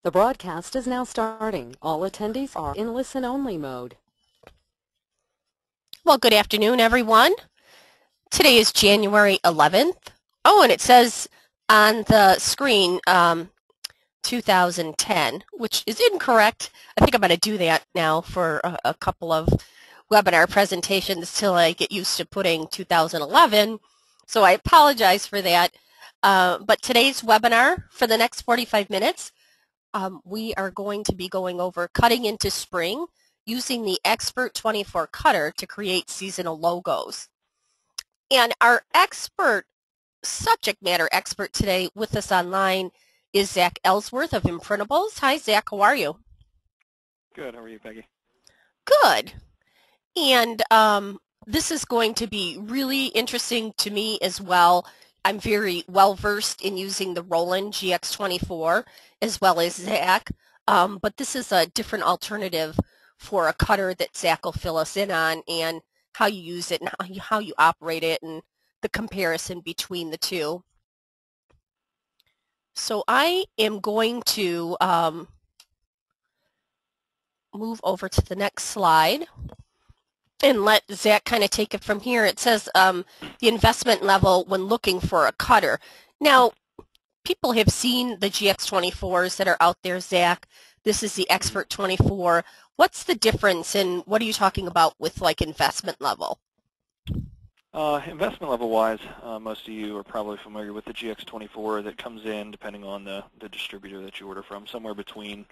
The broadcast is now starting. All attendees are in listen-only mode. Well, good afternoon, everyone. Today is January 11th. Oh, and it says on the screen 2010, which is incorrect. I think I'm going to do that now for a couple of webinar presentations till I get used to putting 2011. So I apologize for that. But today's webinar, for the next 45 minutes, we are going to be going over cutting into spring using the Expert 24 cutter to create seasonal logos. And our subject matter expert today with us online is Zach Ellsworth of Imprintables. Hi, Zach. How are you? Good. How are you, Peggy? Good. And this is going to be really interesting to me as well. I'm very well versed in using the Roland GX24 as well as Zach, but this is a different alternative for a cutter that Zach will fill us in on, and how you use it and how you operate it and the comparison between the two. So I am going to move over to the next slide and let Zach kind of take it from here. It says the investment level when looking for a cutter. Now, people have seen the GX24s that are out there, Zach. This is the Expert 24. What's the difference, and what are you talking about with like investment level? Investment level wise, most of you are probably familiar with the GX24 that comes in, depending on the distributor that you order from, somewhere between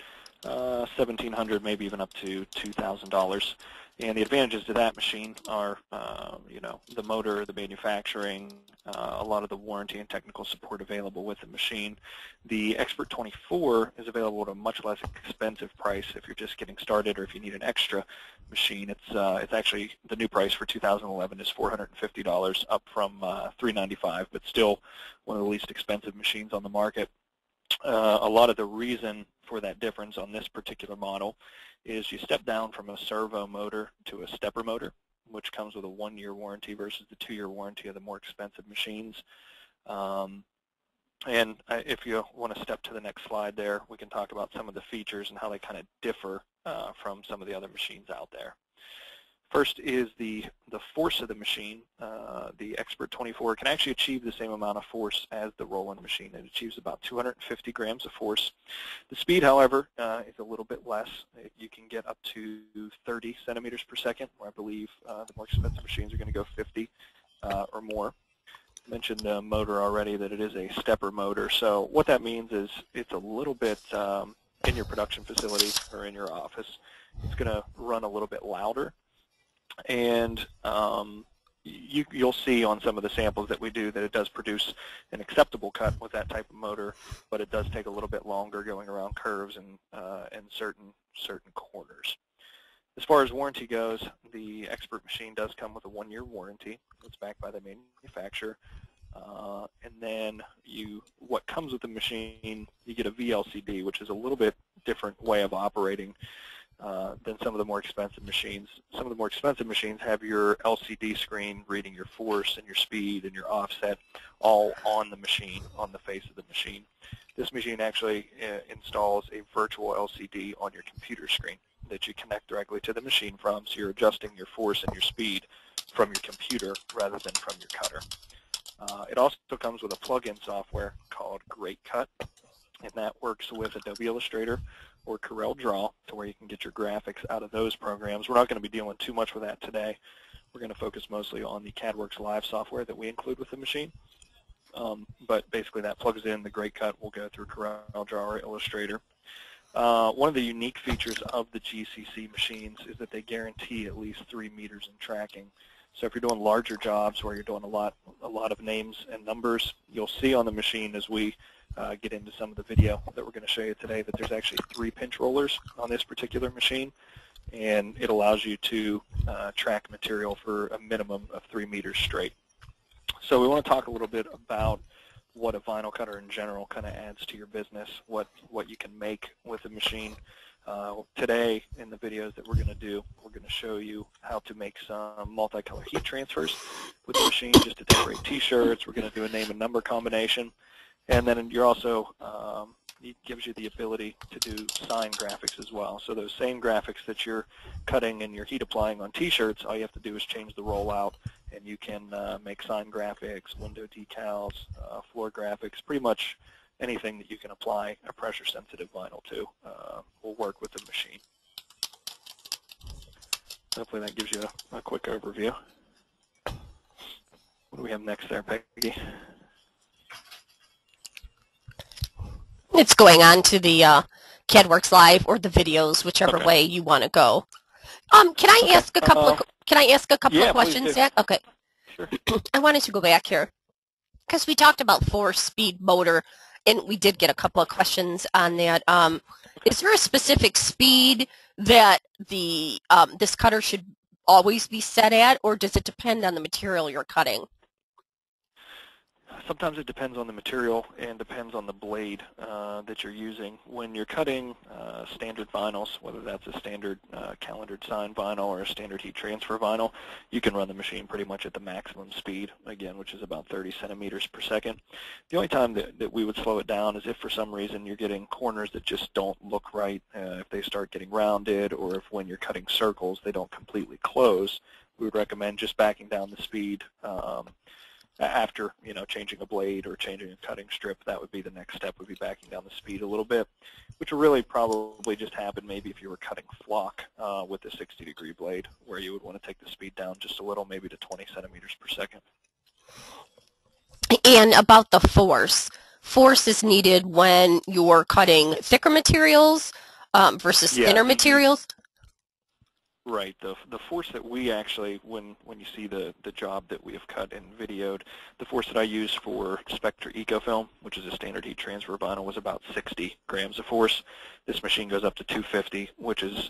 $1,700, maybe even up to $2,000. And the advantages to that machine are, the motor, the manufacturing, a lot of the warranty and technical support available with the machine. The Expert 24 is available at a much less expensive price if you're just getting started, or if you need an extra machine. It's actually, the new price for 2011 is $450, up from $395, but still one of the least expensive machines on the market. A lot of the reason for that difference on this particular model is you step down from a servo motor to a stepper motor, which comes with a 1-year warranty versus the 2-year warranty of the more expensive machines. And if you want to step to the next slide there, we can talk about some of the features and how they kind of differ from some of the other machines out there. First is the force of the machine. The Expert 24 can actually achieve the same amount of force as the Roland machine. It achieves about 250 grams of force. The speed, however, is a little bit less. You can get up to 30 centimeters per second, where I believe the more expensive machines are going to go 50 or more. I mentioned the motor already, that it is a stepper motor. So what that means is it's a little bit in your production facility or in your office, it's going to run a little bit louder. And you'll see on some of the samples that we do that it does produce an acceptable cut with that type of motor, but it does take a little bit longer going around curves and certain corners. As far as warranty goes, the Expert machine does come with a 1-year warranty. It's backed by the manufacturer. And then what comes with the machine, you get a VLCD, which is a little bit different way of operating than some of the more expensive machines. Some of the more expensive machines have your LCD screen reading your force and your speed and your offset all on the machine, on the face of the machine. This machine actually installs a virtual LCD on your computer screen that you connect directly to the machine from, so you're adjusting your force and your speed from your computer rather than from your cutter. It also comes with a plug-in software called Great Cut, and that works with Adobe Illustrator or Corel Draw, to where you can get your graphics out of those programs. We're not going to be dealing too much with that today. We're going to focus mostly on the CADWorx Live software that we include with the machine. But basically that plugs in. The Great Cut will go through Corel Draw or Illustrator. One of the unique features of the GCC machines is that they guarantee at least 3 meters in tracking. So if you're doing larger jobs where you're doing a lot of names and numbers, you'll see on the machine as we get into some of the video that we're going to show you today that there's actually 3 pinch rollers on this particular machine, and it allows you to track material for a minimum of 3 meters straight. So we want to talk a little bit about what a vinyl cutter in general kind of adds to your business, what you can make with the machine. Today in the videos that we're going to do, we're going to show you how to make some multicolor heat transfers with the machine just to decorate t-shirts. We're going to do a name and number combination. And then you're also it gives you the ability to do sign graphics as well. So those same graphics that you're cutting and you're heat applying on T-shirts, all you have to do is change the rollout, and you can make sign graphics, window decals, floor graphics, pretty much anything that you can apply a pressure-sensitive vinyl to will work with the machine. Hopefully that gives you a quick overview. What do we have next there, Peggy? It's going on to the CADWorx Live or the videos, whichever way you want to go. Can I ask a couple of Yeah, questions, Zach? Okay. Sure. I wanted to go back here because we talked about 4-speed motor, and we did get a couple of questions on that. Is there a specific speed that the this cutter should always be set at, or does it depend on the material you're cutting? Sometimes it depends on the material and depends on the blade that you're using. When you're cutting standard vinyls, whether that's a standard calendared sign vinyl or a standard heat transfer vinyl, you can run the machine pretty much at the maximum speed, again, which is about 30 centimeters per second. The only time that we would slow it down is if for some reason you're getting corners that just don't look right, if they start getting rounded, or if when you're cutting circles they don't completely close. We would recommend just backing down the speed after, changing a blade or changing a cutting strip. That would be the next step, would be backing down the speed a little bit, which will really probably just happen maybe if you were cutting flock with a 60-degree blade, where you would want to take the speed down just a little, maybe to 20 centimeters per second. And about the force. Force is needed when you're cutting thicker materials versus thinner materials? Right. The force that we actually, when you see the job that we have cut and videoed, the force that I use for Spectra EcoFilm, which is a standard heat transfer vinyl, was about 60 grams of force. This machine goes up to 250, which is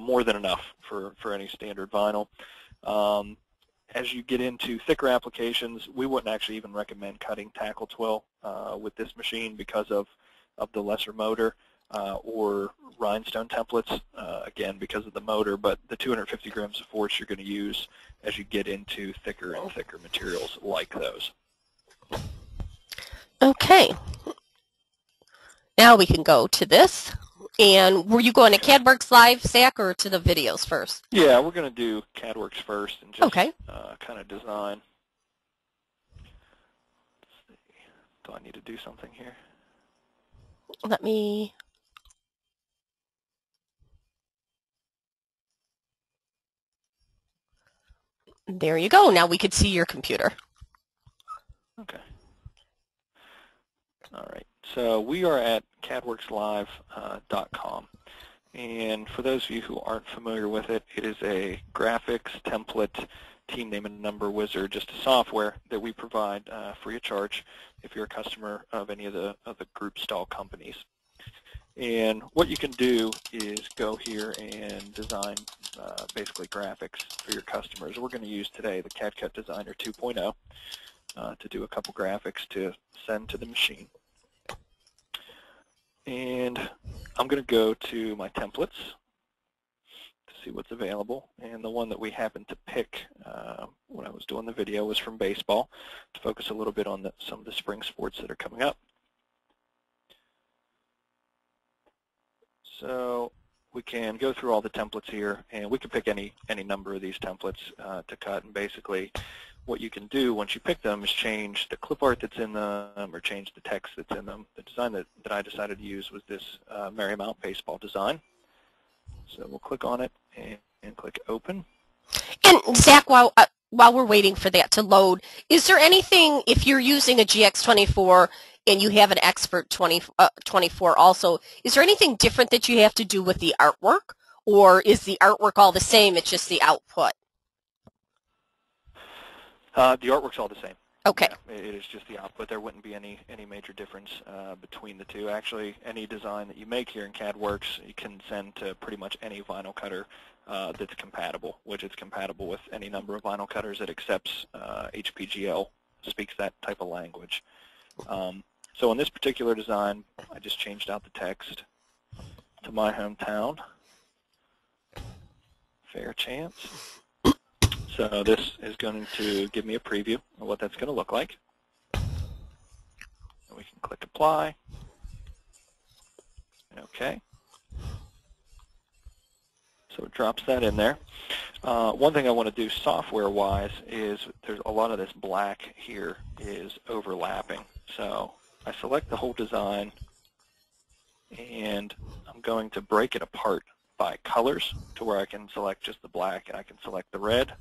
more than enough for any standard vinyl. As you get into thicker applications, we wouldn't actually even recommend cutting tackle twill with this machine because of the lesser motor. Or rhinestone templates, again, because of the motor, but the 250 grams of force you're going to use as you get into thicker and thicker materials like those. Okay. Now we can go to this. And were you going to CADWorx Live, Zach, or to the videos first? Yeah, we're going to do CADWorx first and just kind of design. Let's see. Do I need to do something here? Let me... There you go. Now we could see your computer. Okay. All right. So we are at CADWorxLive.com. And for those of you who aren't familiar with it, it is a graphics, template, team name and number wizard, just a software that we provide free of charge if you're a customer of any of the group stall companies. And what you can do is go here and design basically graphics for your customers. We're going to use today the CADCut Designer 2.0 to do a couple graphics to send to the machine. And I'm going to go to my templates to see what's available. And the one that we happened to pick when I was doing the video was from baseball, to focus a little bit on some of the spring sports that are coming up. So we can go through all the templates here, and we can pick any number of these templates to cut. And basically what you can do once you pick them is change the clip art that's in them or change the text that's in them. The design that I decided to use was this Marymount baseball design. So we'll click on it and click Open. And Zach, while we're waiting for that to load, is there anything, if you're using a GX24 and you have an Expert 24 also, is there anything different that you have to do with the artwork, or is the artwork all the same, it's just the output? The artwork's all the same. Okay. Yeah, it is just the output. There wouldn't be any major difference between the two. Actually, any design that you make here in CADWorx, you can send to pretty much any vinyl cutter that's compatible, which is compatible with any number of vinyl cutters that accepts HPGL, speaks that type of language. So in this particular design, I just changed out the text to my hometown. Fair chance. So this is going to give me a preview of what that's going to look like. And we can click Apply. Okay. So it drops that in there. One thing I want to do software-wise is there's a lot of this black here is overlapping. So I select the whole design, and I'm going to break it apart by colors to where I can select just the black and I can select the red.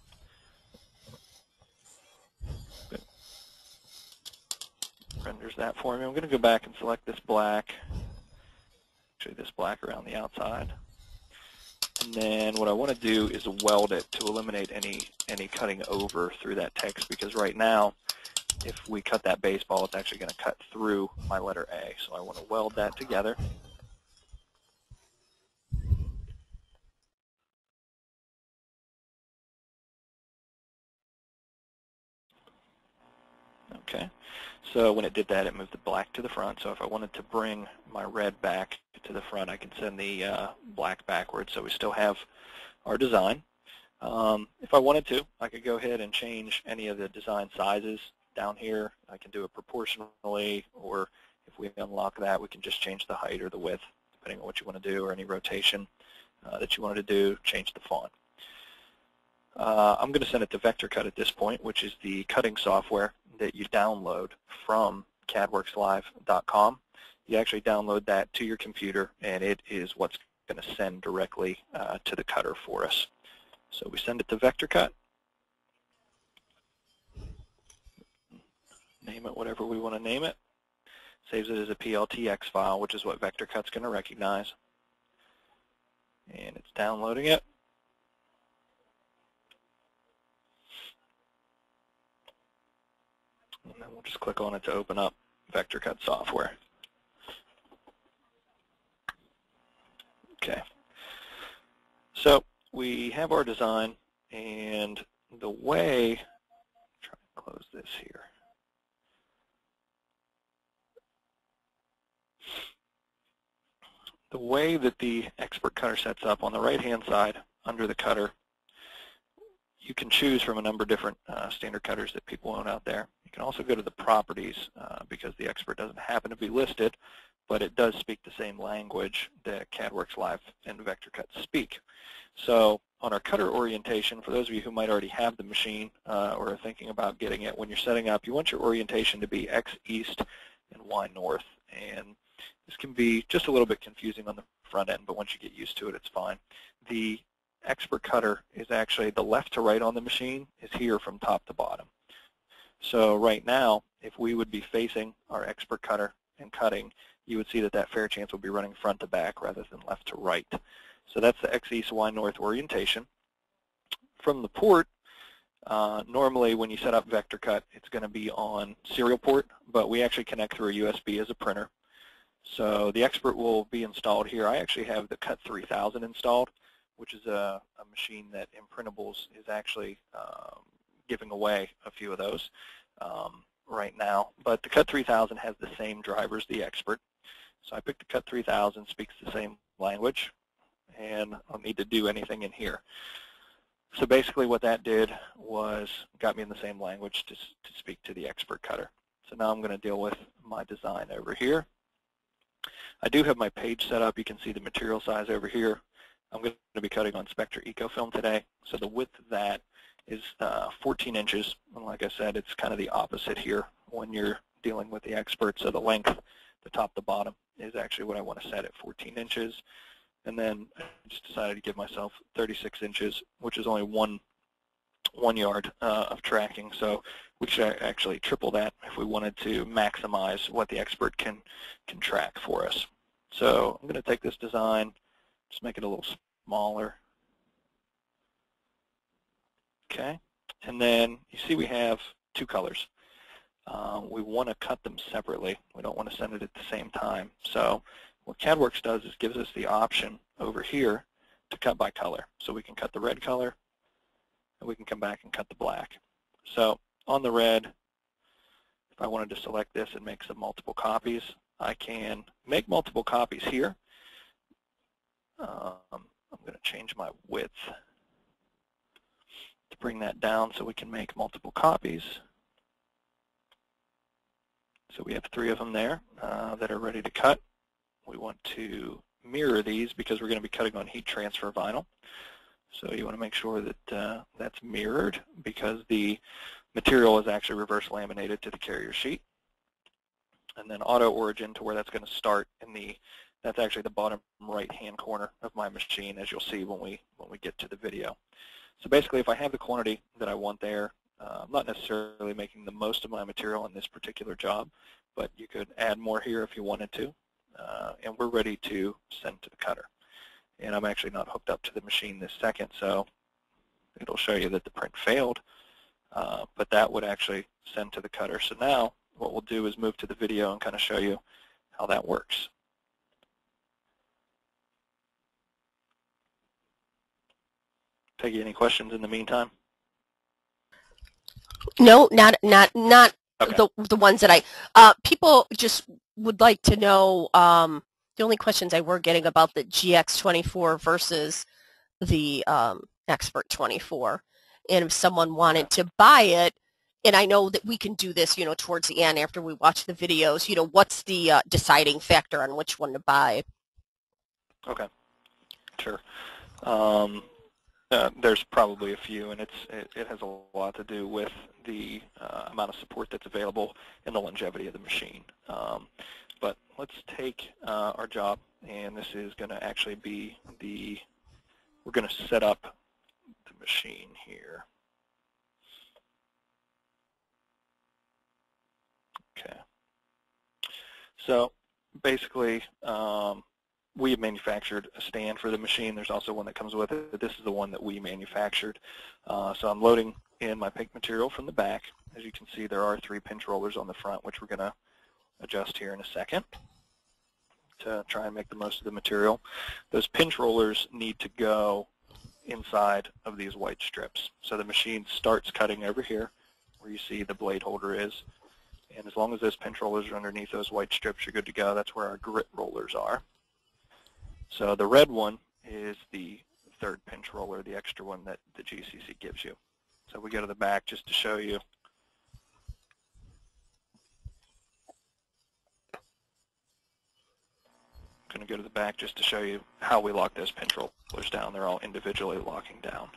Good. Renders that for me. I'm going to go back and select this black, actually this black around the outside. And then what I want to do is weld it to eliminate any cutting over through that text, because right now, if we cut that baseball, it's actually going to cut through my letter A. So I want to weld that together. Okay. So when it did that, it moved the black to the front. So if I wanted to bring my red back to the front, I can send the black backwards. So we still have our design. If I wanted to, I could go ahead and change any of the design sizes down here. I can do it proportionally, or if we unlock that, we can just change the height or the width, depending on what you want to do, or any rotation that you wanted to do, change the font. I'm going to send it to VectorCut at this point, which is the cutting software that you download from CADWorxLive.com. You actually download that to your computer, and it is what's going to send directly to the cutter for us. So we send it to VectorCut. Name it whatever we want to name it. Saves it as a PLTX file, which is what VectorCut's going to recognize. And it's downloading it. And then we'll just click on it to open up VectorCut software. Okay. So we have our design, and the way, try and close this here. The way that the expert cutter sets up, on the right-hand side under the cutter, you can choose from a number of different standard cutters that people own out there. You can also go to the properties because the expert doesn't happen to be listed, but it does speak the same language that CADWorx Live and VectorCut speak. So on our cutter orientation, for those of you who might already have the machine or are thinking about getting it, when you're setting up, you want your orientation to be X east and Y north. And this can be just a little bit confusing on the front end, but once you get used to it, it's fine. The expert cutter is actually the left to right on the machine is here from top to bottom. So right now, if we would be facing our expert cutter and cutting, you would see that that fair chance would be running front to back rather than left to right. So that's the X east, Y north orientation. From the port, normally when you set up VectorCut, it's going to be on serial port, but we actually connect through a USB as a printer. So the expert will be installed here. I actually have the Cut 3000 installed, which is a machine that Imprintables is actually giving away a few of those right now. But the Cut 3000 has the same drivers, the expert. So I picked the Cut 3000, speaks the same language, and I don't need to do anything in here. So basically what that did was got me in the same language to speak to the expert cutter. So now I'm going to deal with my design over here. I do have my page set up. You can see the material size over here. I'm going to be cutting on Spectra EcoFilm today. So the width of that is 14 inches. And like I said, it's kind of the opposite here when you're dealing with the expert. So the length, the top to bottom, is actually what I want to set at 14 inches. And then I just decided to give myself 36 inches, which is only one yard of tracking. So we should actually triple that if we wanted to maximize what the expert can track for us. So I'm going to take this design, just make it a little smaller. Okay, and then you see we have two colors. We want to cut them separately. We don't want to send it at the same time. So what CADWorx does is gives us the option over here to cut by color. So we can cut the red color, and we can come back and cut the black. So on the red, if I wanted to select this and make some multiple copies, I can make multiple copies here. I'm going to change my width to bring that down so we can make multiple copies. So we have 3 of them there that are ready to cut. We want to mirror these because we're going to be cutting on heat transfer vinyl. So you want to make sure that that's mirrored because the material is actually reverse laminated to the carrier sheet. And then auto origin to where that's going to start in that's actually the bottom right-hand corner of my machine, as you'll see when we get to the video. So basically, if I have the quantity that I want there, I'm not necessarily making the most of my material in this particular job, but you could add more here if you wanted to. And we're ready to send to the cutter. And I'm actually not hooked up to the machine this second, so it'll show you that the print failed, but that would actually send to the cutter. So now what we'll do is move to the video and kind of show you how that works. Peggy, any questions in the meantime? No, not Okay. the ones that I people just would like to know. The only questions I were getting about the GX24 versus the Expert 24, and if someone wanted to buy it, and I know that we can do this, towards the end after we watch the videos. What's the deciding factor on which one to buy? Okay, sure. There's probably a few, and it has a lot to do with the amount of support that's available and the longevity of the machine. But let's take our job, and this is going to actually be we're going to set up the machine here. Okay. So basically, we have manufactured a stand for the machine. There's also one that comes with it. This is the one that we manufactured. So I'm loading in my pink material from the back. As you can see, there are 3 pinch rollers on the front, which we're going to adjust here in a second to try and make the most of the material. Those pinch rollers need to go inside of these white strips. So the machine starts cutting over here where you see the blade holder is. And as long as those pinch rollers are underneath those white strips, you're good to go. That's where our grit rollers are. So the red one is the 3rd pinch roller, the extra one that the GCC gives you. So we go to the back just to show you. I'm going to go to the back just to show you how we lock those pinch rollers down. They're all individually locking down.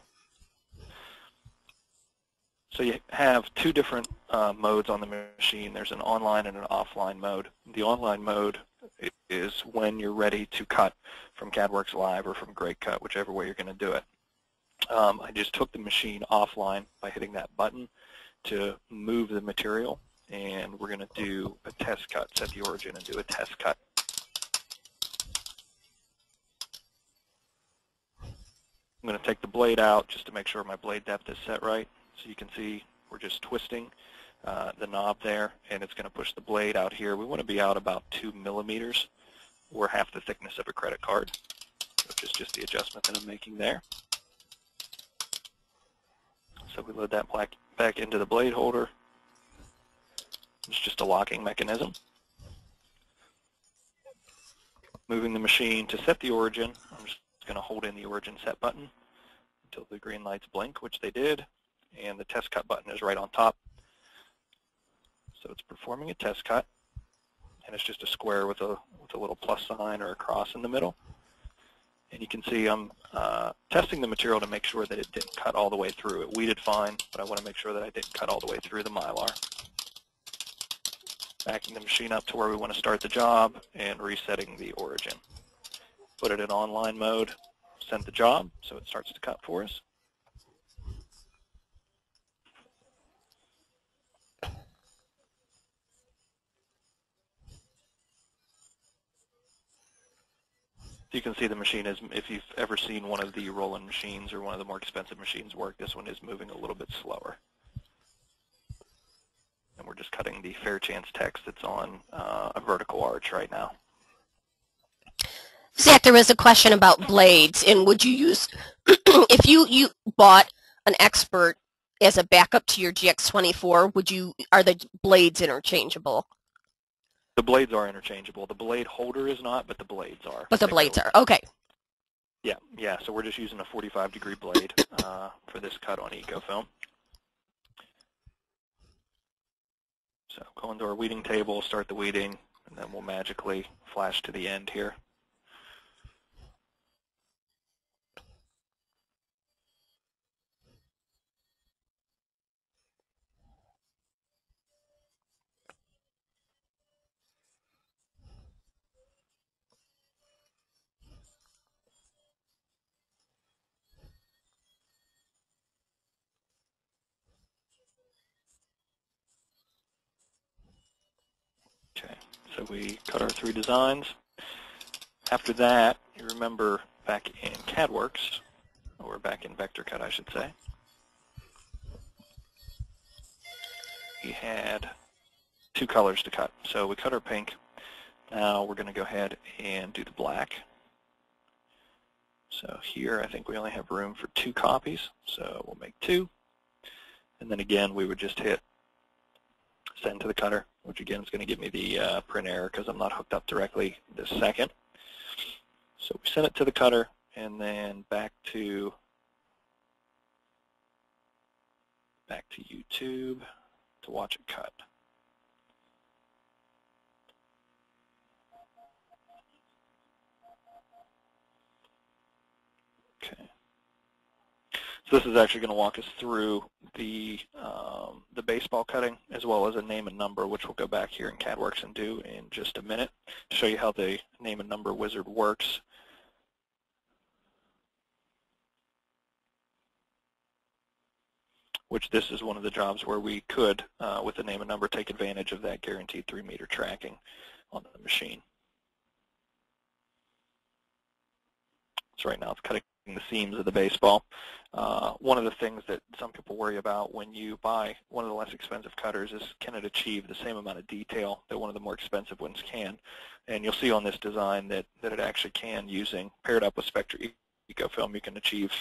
So you have 2 different modes on the machine. There's an online and an offline mode. The online mode is when you're ready to cut from CADWorx Live or from Great Cut, whichever way you're going to do it. I just took the machine offline by hitting that button to move the material, and we're going to do a test cut, set the origin and do a test cut. I'm going to take the blade out just to make sure my blade depth is set right. So you can see we're just twisting the knob there, and it's going to push the blade out here. We want to be out about 2 millimeters, or half the thickness of a credit card, which is just the adjustment that I'm making there. So we load that back into the blade holder. It's just a locking mechanism. Moving the machine to set the origin, I'm just going to hold in the origin set button until the green lights blink, which they did, and the test cut button is right on top. So it's performing a test cut, and it's just a square with a little plus sign or a cross in the middle. And you can see I'm testing the material to make sure that it didn't cut all the way through. It weeded fine, but I want to make sure that I didn't cut all the way through the Mylar. Backing the machine up to where we want to start the job and resetting the origin. Put it in online mode, send the job so it starts to cut for us. You can see the machine is, if you've ever seen one of the roll-in machines or one of the more expensive machines work, this one is moving a little bit slower. And we're just cutting the fair chance text that's on a vertical arch right now. Zach, there was a question about blades, and would you use, if you bought an Expert as a backup to your GX24, are the blades interchangeable? The blades are interchangeable. The blade holder is not, but the blades are. But the blades are, okay. Yeah, so we're just using a 45-degree blade for this cut on EcoFilm. So go into our weeding table, start the weeding, and then we'll magically flash to the end here. So we cut our 3 designs. After that, you remember back in CADWorx, or back in Vector Cut, I should say, we had 2 colors to cut. So we cut our pink. Now we're going to go ahead and do the black. So here I think we only have room for 2 copies, so we'll make 2. And then again we would just hit send to the cutter, which again is going to give me the print error because I'm not hooked up directly this second. So we send it to the cutter and then back to YouTube to watch it cut. Okay. So this is actually going to walk us through the baseball cutting as well as a name and number, which we'll go back here in CADWorx and do in just a minute to show you how the name and number wizard works. Which this is one of the jobs where we could, with the name and number, take advantage of that guaranteed 3-meter tracking on the machine. So right now it's cutting the seams of the baseball. One of the things that some people worry about when you buy one of the less expensive cutters is, can it achieve the same amount of detail that one of the more expensive ones can? And you'll see on this design that it actually can, using paired up with Spectra EcoFilm, you can achieve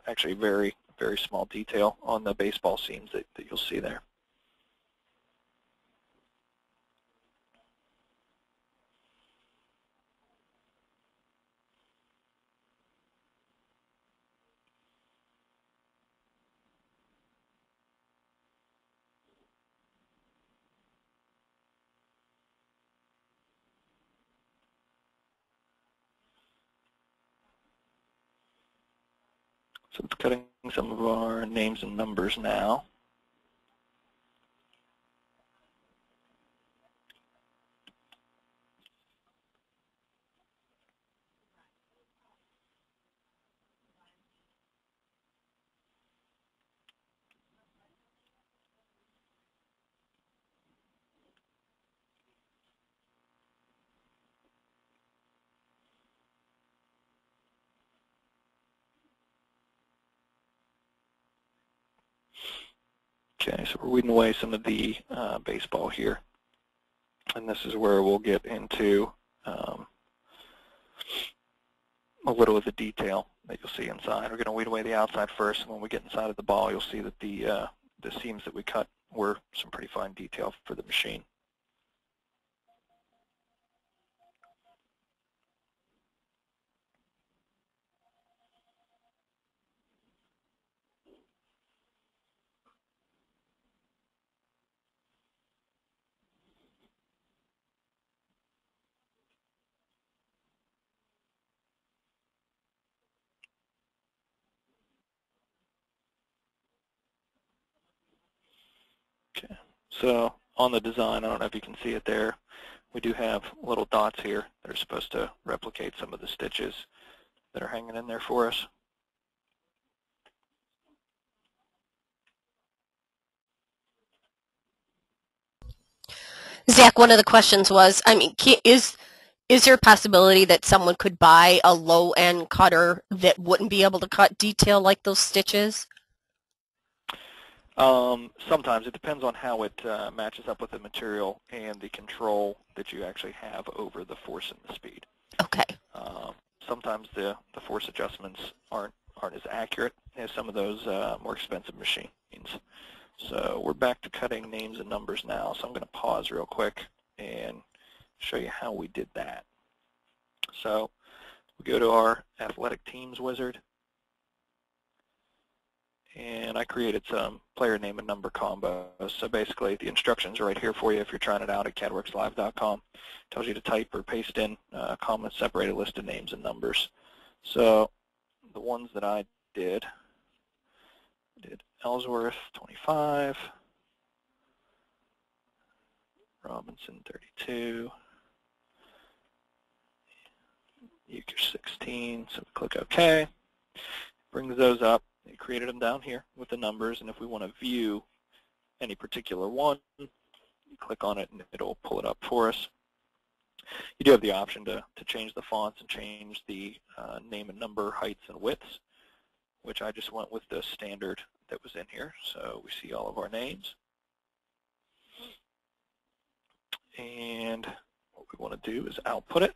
actually very small detail on the baseball seams that you'll see there. So it's cutting some of our names and numbers now. Okay, so we're weeding away some of the baseball here. And this is where we'll get into a little of the detail that you'll see inside. We're going to weed away the outside first, and when we get inside of the ball, you'll see that the seams that we cut were some pretty fine detail for the machine. Okay, so on the design, I don't know if you can see it there, we do have little dots here that are supposed to replicate some of the stitches that are hanging in there for us. Zach, one of the questions was, I mean, is there a possibility that someone could buy a low-end cutter that wouldn't be able to cut detail like those stitches? Sometimes. It depends on how it matches up with the material and the control that you actually have over the force and the speed. Okay. Sometimes the force adjustments aren't as accurate as some of those more expensive machines. So we're back to cutting names and numbers now. So I'm going to pause real quick and show you how we did that. So we go to our athletic teams wizard, and I created some player name and number combos. So basically the instructions are right here for you if you're trying it out at CADWorxLive.com. It tells you to type or paste in a comma separated list of names and numbers. So the ones that I did Ellsworth 25, Robinson 32, Euchre 16, so click OK. Brings those up. It created them down here with the numbers, and if we want to view any particular one, You click on it and it'll pull it up for us. You do have the option to change the fonts and change the name and number heights and widths, which I just went with the standard that was in here. So we see all of our names. And what we want to do is output it.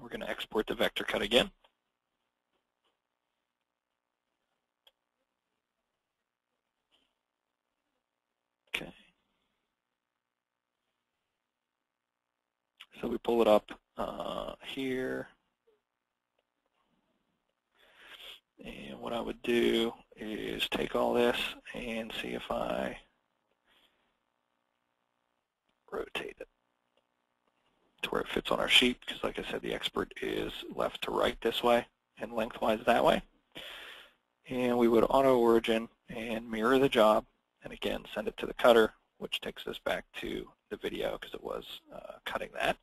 We're going to export the vector cut again. Okay. So we pull it up here. And what I would do is take all this and see if I rotate it to where it fits on our sheet, because like I said, the export is left to right this way and lengthwise that way. And we would auto origin and mirror the job, and again send it to the cutter, which takes us back to the video because it was cutting that.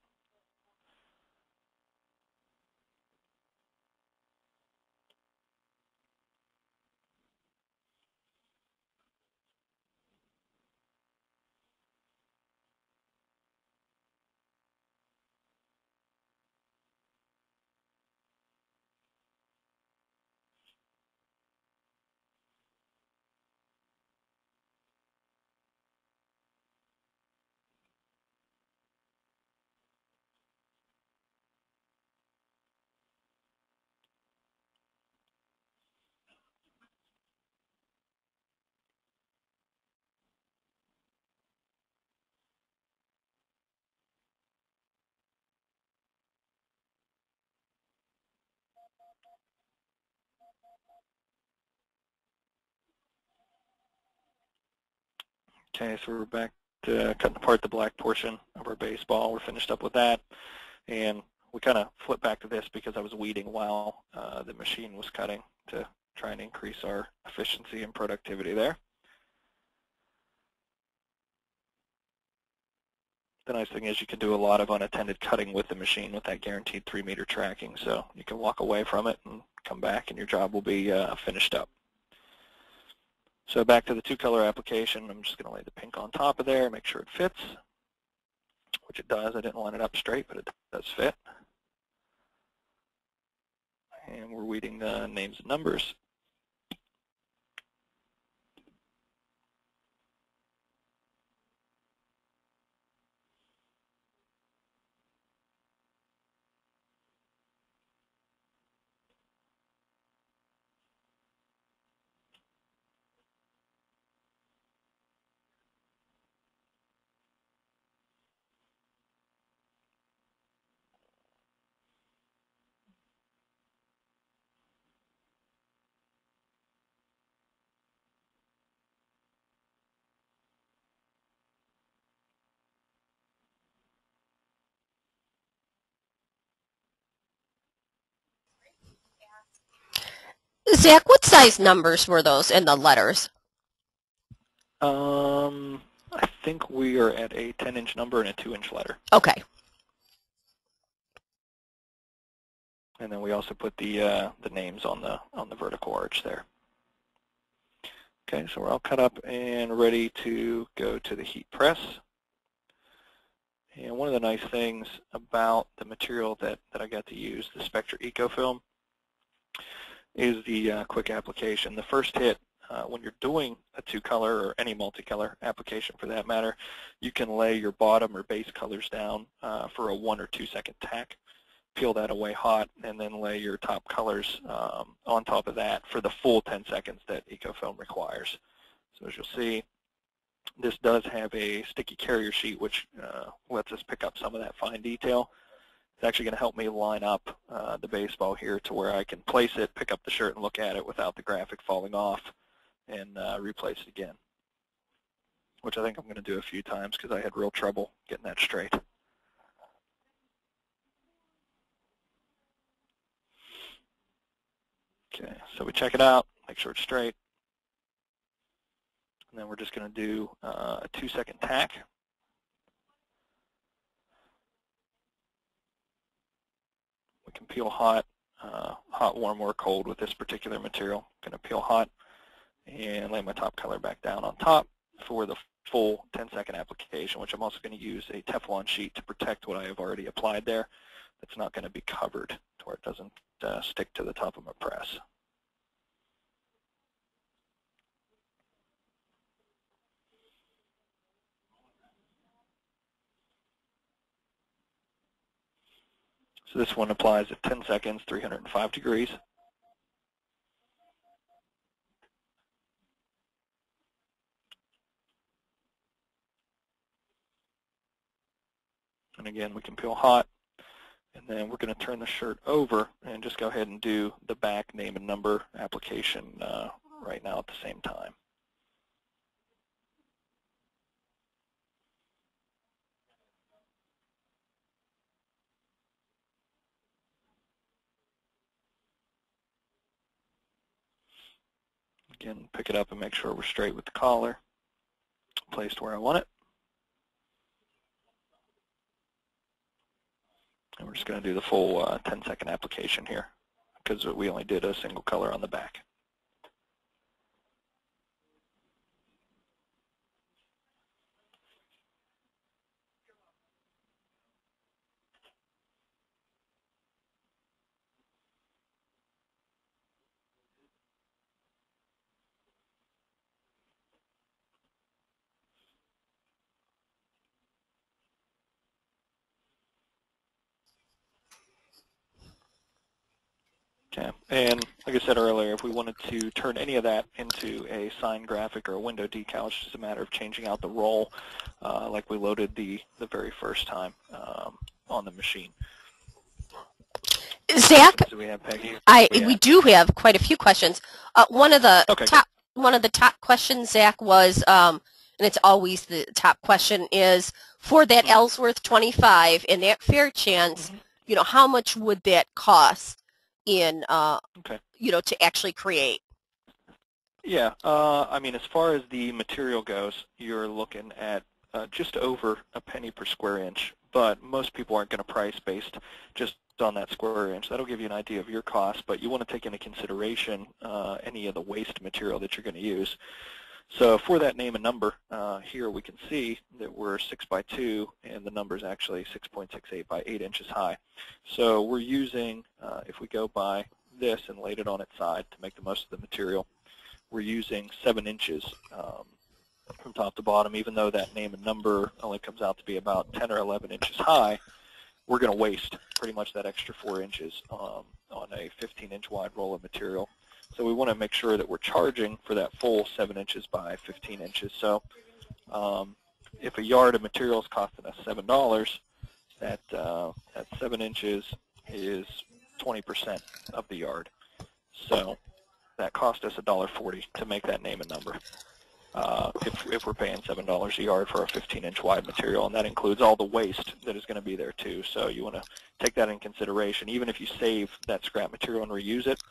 Okay, so we're back to cutting apart the black portion of our baseball. We're finished up with that. And we kind of flipped back to this because I was weeding while the machine was cutting to try and increase our efficiency and productivity there. The nice thing is you can do a lot of unattended cutting with the machine with that guaranteed 3-meter tracking. So you can walk away from it and come back and your job will be finished up. So back to the 2-color application, I'm just going to lay the pink on top of there, make sure it fits, which it does. I didn't line it up straight, but it does fit. And we're weeding the names and numbers. Zach, what size numbers were those in the letters? I think we are at a 10-inch number and a 2-inch letter. Okay. And then we also put the names on the vertical arch there. Okay, so we're all cut up and ready to go to the heat press. And one of the nice things about the material that I got to use, the Spectra EcoFilm, is the quick application. The first hit, when you're doing a 2-color or any multicolor application for that matter, you can lay your bottom or base colors down for a 1 or 2 second tack, peel that away hot, and then lay your top colors on top of that for the full 10 seconds that EcoFilm requires. So as you'll see, this does have a sticky carrier sheet which lets us pick up some of that fine detail. It's actually going to help me line up the baseball here to where I can place it, pick up the shirt, and look at it without the graphic falling off and replace it again, which I think I'm going to do a few times because I had real trouble getting that straight. Okay, so we check it out, make sure it's straight, and then we're just going to do a 2-second tack. We can peel hot, hot, warm, or cold with this particular material. I'm going to peel hot and lay my top color back down on top, for the full 10-second application, which I'm also going to use a Teflon sheet to protect what I have already applied there. It's not going to be covered to where it doesn't stick to the top of my press. So this one applies at 10 seconds, 305 degrees. And again, we can peel hot. And then we're going to turn the shirt over and just go ahead and do the back name and number application right now at the same time. Again, pick it up and make sure we're straight with the collar, placed where I want it. And we're just going to do the full 10-second application here because we only did a single color on the back. Okay, and like I said earlier, if we wanted to turn any of that into a sign graphic or a window decal, it's just a matter of changing out the roll like we loaded the very first time on the machine. Zach, do we have, Peggy? we do have quite a few questions. One of the okay, top questions, Zach, was, and it's always the top question, is for that Ellsworth 25 and that Fairchance, you know, how much would that cost in, you know, to actually create? Yeah, I mean, as far as the material goes, you're looking at just over a penny per square inch, but most people aren't going to price based just on that square inch. That'll give you an idea of your cost, but you want to take into consideration any of the waste material that you're going to use. So for that name and number, here we can see that we're 6 by 2, and the number is actually 6.68 by 8 inches high. So we're using, if we go by this and laid it on its side to make the most of the material, we're using 7 inches from top to bottom. Even though that name and number only comes out to be about 10 or 11 inches high, we're going to waste pretty much that extra 4 inches on a 15-inch wide roll of material. So we want to make sure that we're charging for that full 7 inches by 15 inches. So if a yard of material is costing us $7, that 7 inches is 20% of the yard. So that cost us $1.40 to make that name and number. If we're paying $7 a yard for a 15-inch wide material, and that includes all the waste that is going to be there too. So you want to take that in consideration. Even if you save that scrap material and reuse it,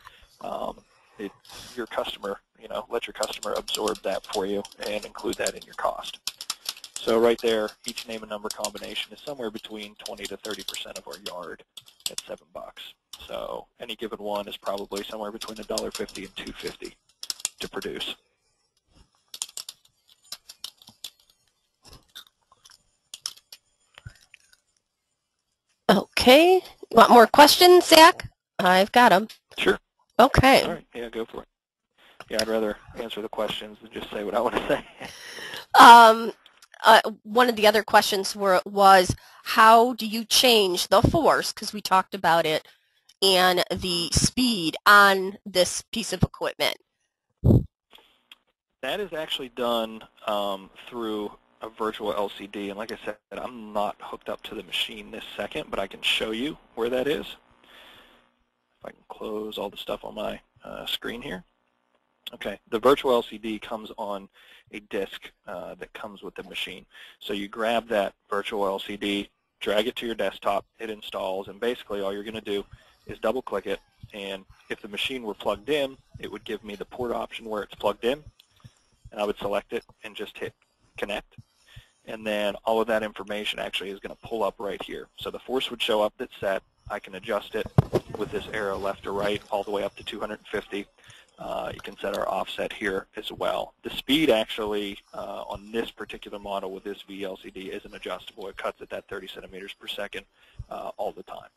your customer, you know, let your customer absorb that for you and include that in your cost. So right there, each name and number combination is somewhere between 20 to 30% of our yard at $7. So any given one is probably somewhere between $1.50 and $2.50 to produce. Okay. You want more questions, Zach? I've got them. Sure. Okay. All right. Yeah, go for it. Yeah, I'd rather answer the questions than just say what I want to say. One of the other questions was how do you change the force, because we talked about it, and the speed on this piece of equipment? That is actually done through a virtual LCD, and like I said, I'm not hooked up to the machine this second, but I can show you where that is. If I can close all the stuff on my screen here. Okay, the virtual LCD comes on a disc that comes with the machine. So you grab that virtual LCD, drag it to your desktop, it installs, and basically all you're going to do is double click it, and if the machine were plugged in, it would give me the port option where it's plugged in, and I would select it and just hit connect. And then all of that information actually is going to pull up right here. So the force would show up that's set. I can adjust it with this arrow left or right all the way up to 250. You can set our offset here as well. The speed actually on this particular model with this VLCD isn't adjustable. It cuts at that 30 centimeters per second all the time.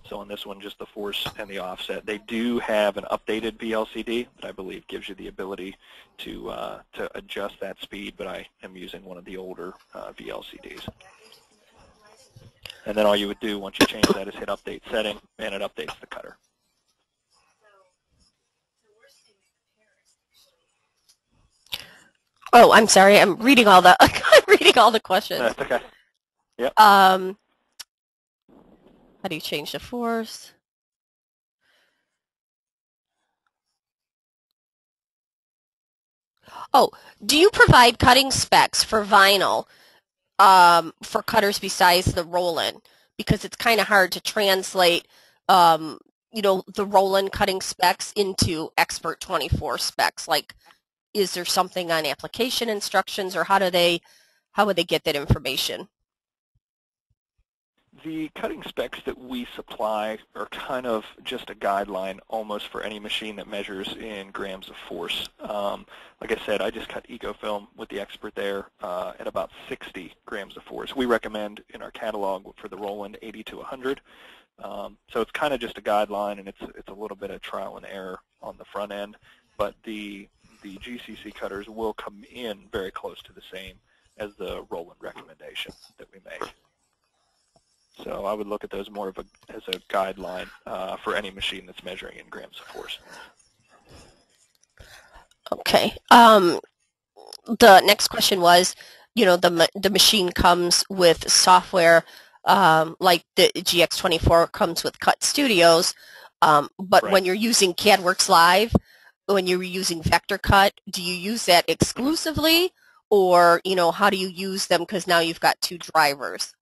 So on this one, just the force and the offset. They do have an updated VLCD that I believe gives you the ability to adjust that speed, but I am using one of the older VLCDs. And then all you would do once you change that is hit update setting, and it updates the cutter. Oh, I'm sorry. I'm reading all the I'm reading all the questions. That's okay. Yep. How do you change the force? Oh, do you provide cutting specs for vinyl for cutters besides the roll-in? Because it's kind of hard to translate, you know, the roll-in cutting specs into Expert 24 specs. Like, is there something on application instructions, or how would they get that information? The cutting specs that we supply are kind of just a guideline almost for any machine that measures in grams of force. Like I said, I just cut EcoFilm with the Expert there at about 60 grams of force. We recommend in our catalog for the roll-in 80 to 100. So it's kind of just a guideline, and it's a little bit of trial and error on the front end. But the GCC cutters will come in very close to the same as the roll-in recommendation that we make. So I would look at those more of as a guideline for any machine that's measuring in grams of force. Okay. The next question was, you know, the machine comes with software like the GX24 comes with Cut Studios, but Right. when you're using CADWorx Live, when you're using Vector Cut, do you use that exclusively, or, you know, how do you use them because now you've got two drivers?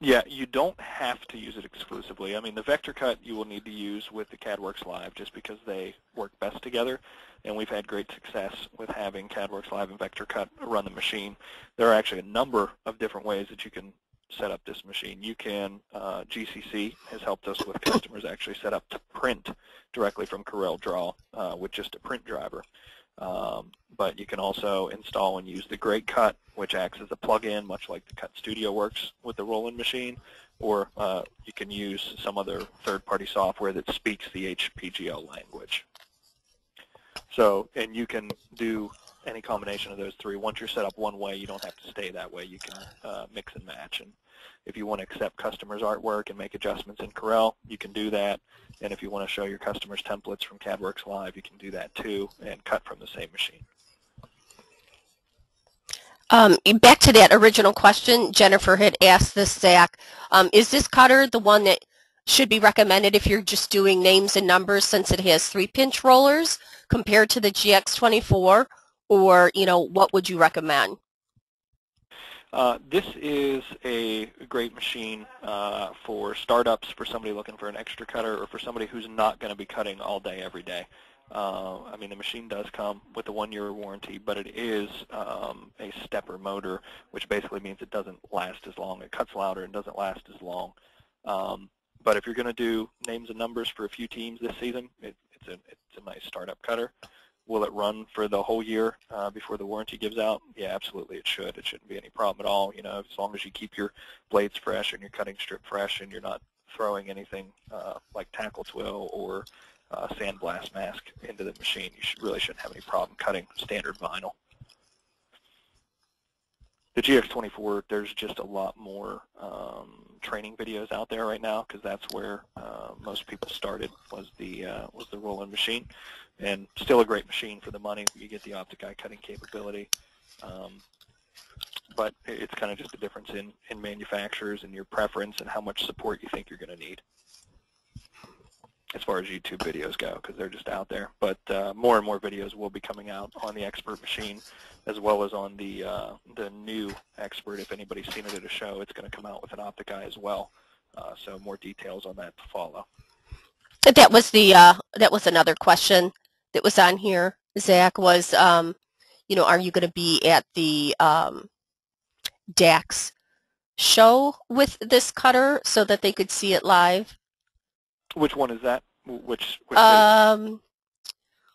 Yeah, you don't have to use it exclusively. I mean, the Vector Cut you will need to use with the CADWorx Live just because they work best together, and we've had great success with having CADWorx Live and Vector Cut run the machine. There are actually a number of different ways that you can set up this machine. You can, GCC has helped us with customers actually set up to print directly from CorelDRAW with just a print driver. But you can also install and use the Great Cut, which acts as a plug-in, much like the Cut Studio works with the roll-in machine, or you can use some other third-party software that speaks the HPGL language. So, and you can do any combination of those three. Once you're set up one way, you don't have to stay that way. You can mix and match. And if you want to accept customers' artwork and make adjustments in Corel, you can do that. And if you want to show your customers templates from CADWorx Live, you can do that too and cut from the same machine. Back to that original question, Jennifer had asked this, Zach. Is this cutter the one that should be recommended if you're just doing names and numbers since it has 3-pinch rollers compared to the GX24? Or, you know, what would you recommend? This is a great machine for startups, for somebody looking for an extra cutter, or for somebody who's not going to be cutting all day, every day. I mean, the machine does come with a 1-year warranty, but it is a stepper motor, which basically means it doesn't last as long. It cuts louder and doesn't last as long. But if you're going to do names and numbers for a few teams this season, it's a nice startup cutter. Will it run for the whole year before the warranty gives out? Yeah, absolutely it should. It shouldn't be any problem at all. You know, as long as you keep your blades fresh and your cutting strip fresh and you're not throwing anything like tackle twill or sandblast mask into the machine, you really shouldn't have any problem cutting standard vinyl. The GX24, there's just a lot more training videos out there right now because that's where most people started, was the roll-in machine, and still a great machine for the money. You get the optic eye cutting capability, but it's kind of just a difference in manufacturers and your preference and how much support you think you're going to need as far as YouTube videos go, because they're just out there. But more and more videos will be coming out on the Expert machine, as well as on the new Expert. If anybody's seen it at a show, it's going to come out with an optic eye as well. So more details on that to follow. That was another question that was on here, Zach, was, you know, are you going to be at the DAX show with this cutter so that they could see it live? Which one is that? Which city?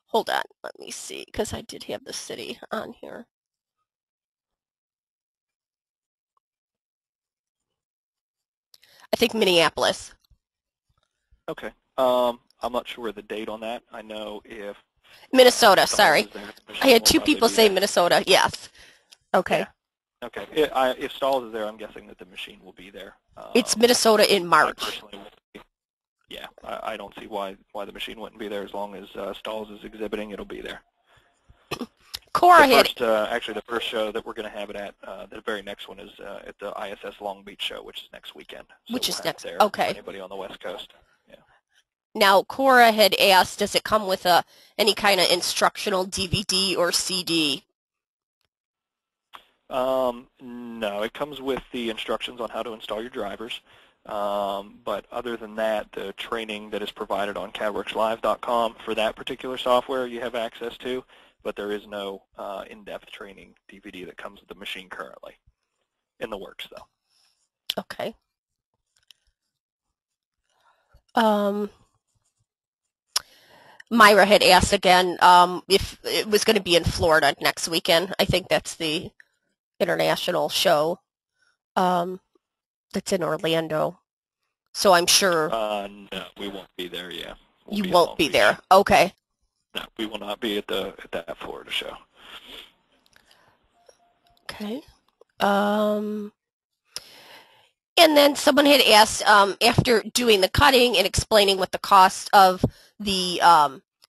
Hold on, let me see, because I did have the city on here. I think Minneapolis. Okay. I'm not sure the date on that. I know if Minnesota, Stalls sorry. is there, the I machine had will two probably people be say there. Minnesota, yes. Okay. Yeah. Okay. If Stalls is there, I'm guessing that the machine will be there. It's Minnesota in I March. personally won't be. Yeah, I don't see why the machine wouldn't be there. As long as Stalls is exhibiting, it'll be there. Cora had Actually, the first show that we're going to have it at, the very next one is at the ISS Long Beach show, which is next weekend. So which we'll is have next. it there Okay. for anybody on the West Coast. Yeah. Now, Cora had asked, does it come with any kind of instructional DVD or CD? No, it comes with the instructions on how to install your drivers. But other than that, the training that is provided on CADWorxLive.com for that particular software you have access to, but there is no in-depth training DVD that comes with the machine currently. In the works, though. Okay. Myra had asked again if it was going to be in Florida next weekend. I think that's the international show that's in Orlando. So I'm sure No, we won't be there, yeah. you won't be there. Okay. No, we will not be at that Florida show. Okay. And then someone had asked, after doing the cutting and explaining what the cost of the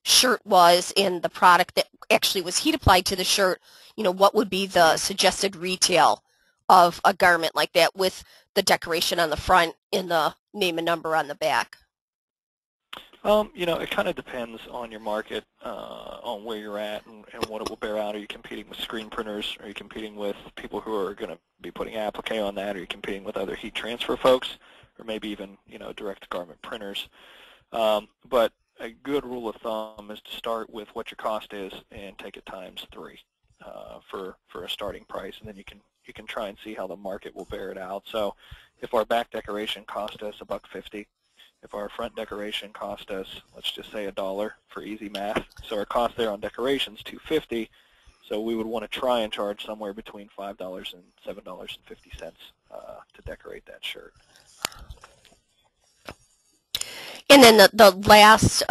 shirt was and the product that actually was heat applied to the shirt, what would be the suggested retail of a garment like that with the decoration on the front and the name and number on the back? It kind of depends on your market, on where you're at and what it will bear out. Are you competing with screen printers? Are you competing with people who are going to be putting applique on that? Are you competing with other heat transfer folks? Or maybe even, direct garment printers? But a good rule of thumb is to start with what your cost is and take it times 3 for a starting price, and then you can try and see how the market will bear it out. So if our back decoration cost us $1.50, if our front decoration cost us, let's just say $1 for easy math, so our cost there on decoration is $2.50, so we would want to try and charge somewhere between $5 and $7.50 to decorate that shirt. And then the last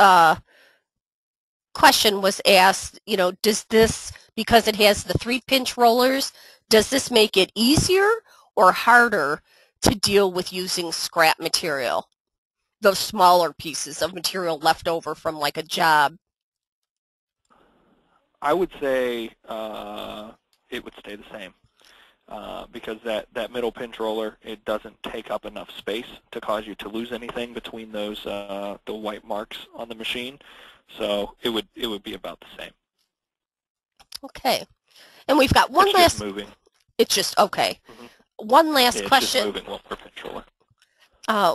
question was asked, does this, because it has the 3-pinch rollers, does this make it easier or harder to deal with using scrap material? Those smaller pieces of material left over from like a job? I would say it would stay the same because that middle pinch roller, it doesn't take up enough space to cause you to lose anything between those the white marks on the machine. So it would be about the same. Okay. And we've got one last. Just moving. It's just okay. Mm-hmm. One last it's question. Just moving one per pinch roller.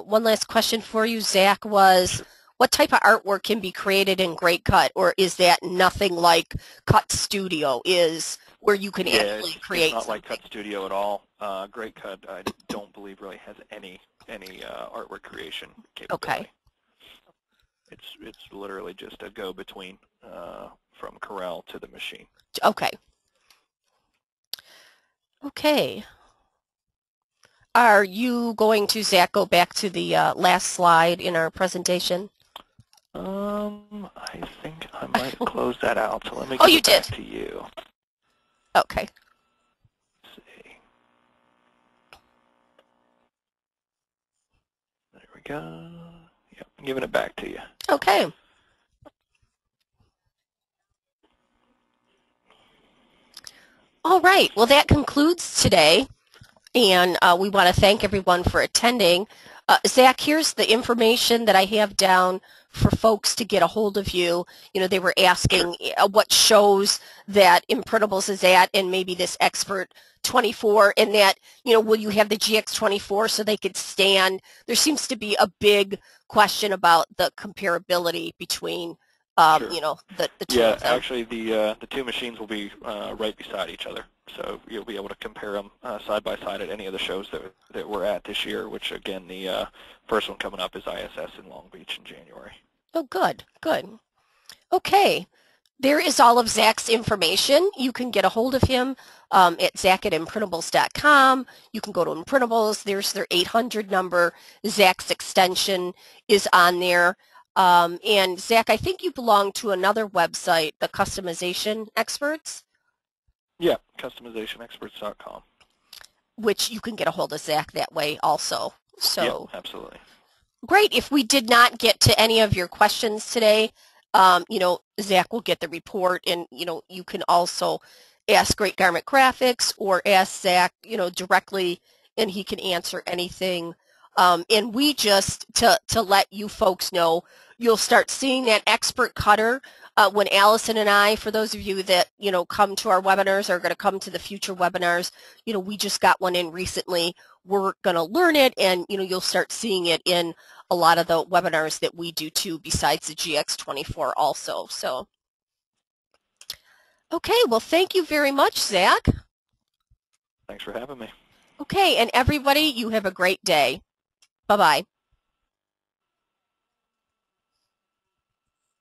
One last question for you, Zach, was what type of artwork can be created in Great Cut, or is that nothing like Cut Studio is where you can actually create it's not something? like Cut Studio at all. Great Cut, I don't believe really has any artwork creation capability. Okay. It's literally just a go-between from corral to the machine. Okay. Okay. Are you going to, Zach, go back to the last slide in our presentation? I think I might have closed that out, so let me Oh, get you it back did. to you. Okay. Let's see. There we go. Yep, I'm giving it back to you. Okay. All right. Well, that concludes today, and we want to thank everyone for attending. Zach, here's the information that I have down for folks to get a hold of you. They were asking what shows that Imprintables is at, and maybe this Expert 24, and that, will you have the GX24 so they could stand? There seems to be a big question about the comparability between Sure. the two of them. Actually, the two machines will be right beside each other, so you'll be able to compare them side by side at any of the shows that we're at this year. Which again, the first one coming up is ISS in Long Beach in January. Oh, good, good. Okay. There is all of Zach's information. You can get a hold of him at zach@imprintables.com. You can go to Imprintables. There's their 800 number. Zach's extension is on there. And Zach, I think you belong to another website, the Customization Experts. Yeah, customizationexperts.com. Which you can get a hold of Zach that way also. So yeah, absolutely. Great. If we did not get to any of your questions today, Zach will get the report, and, you can also ask Great Garment Graphics or ask Zach, directly, and he can answer anything. And we just, to let you folks know, you'll start seeing that expert cutter when Allison and I, for those of you that, come to our webinars or are going to come to the future webinars, we just got one in recently. We're going to learn it, and, you'll start seeing it in a lot of the webinars that we do too, besides the GX24 also. So, okay, well, thank you very much, Zach. Thanks for having me. Okay, and everybody, you have a great day. Bye-bye.